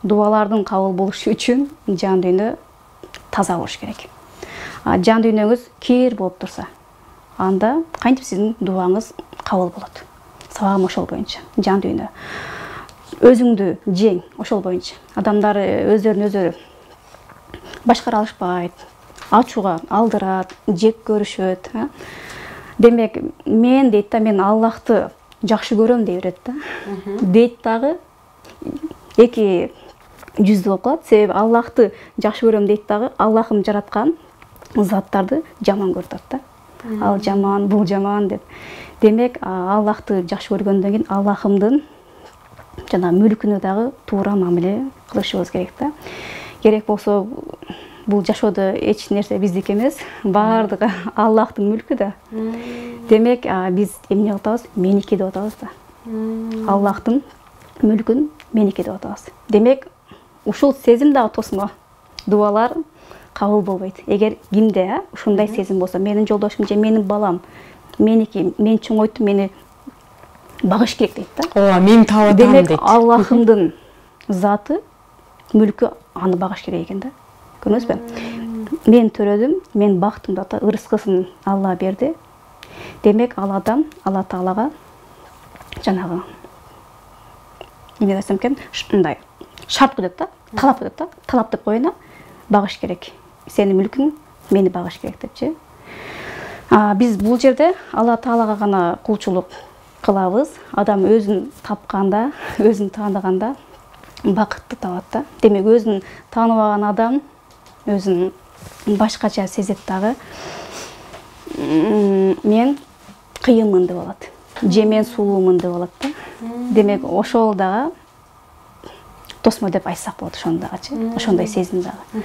дубалардын кабыл болушу үчүн жан дүйнө таза болуш керек. Жан дүйнөңүз кир болуп турса, анда кантип сиздин дубаңыз кабыл болот. Сабагым ошол боюнча. Жан дүйнө. Өзүңдү жең ошол боюнча. Адамдар өздөрүн өзү башкара алышпайт, ачууга алдырат, жек көрүшөт. Демек, мен дейт да, мен Аллахты жакшы көрөм дей берет да. Дейт дагы эки жүздүү болуп калат. Себеби Аллахты жакшы көрөм дейт дагы, Аллахым жараткан заттарды жаман көрүп атат да. Ал жаман, бул жаман деп. Демек, Аллахты жакшы көргөндөн кийин Аллахымдын жана мүлкүнө дагы туура мамиле кылышыбыз керек да. Керек болсо бул жашоодо эч нерсе биздики эмес, баардыгы Аллахтын мүлкү да. Демек, биз эмне кылып атабыз? Меники деп атабыз да. Аллахтын мүлкүн меники деп атабыз. Демек, ушул сезим дагы тосмо. Дубалар кабыл болбойт. Эгер кимде ушундай сезим болсо, менин жолдошум же менин балам меники, мен чоңойтуп мени багыш керек дейт да. Ооба, мен таап атам дейт. Демек, Аллахымдын заты, мүлкү аны багыш керек экен да. Көрдүңүзбү? Мен төрөдүм, мен бактымды ата, ырыскысын Алла берди. Демек, ал адам Алла Таалага жанагы эмне десем экен, мындай шарт коет да, талап коет да. Талап деп коюна багыш керек. Сенин мүлкүң мени багыш керек депчи. Биз бул жерде Алла Таалага гана кулчулук кылабыз. Адам өзүн тапканда, өзүн тааныганда бакытты табат да. Демек, өзүн тааныбаган адам өзүн башкача сезет дагы. Мен кыйынмын деп алат. Же мен сулуумун деп алат да. Демек, ошол дагы тосмо деп айтсак болот, ошондагычы. Ошондой сезим дагы.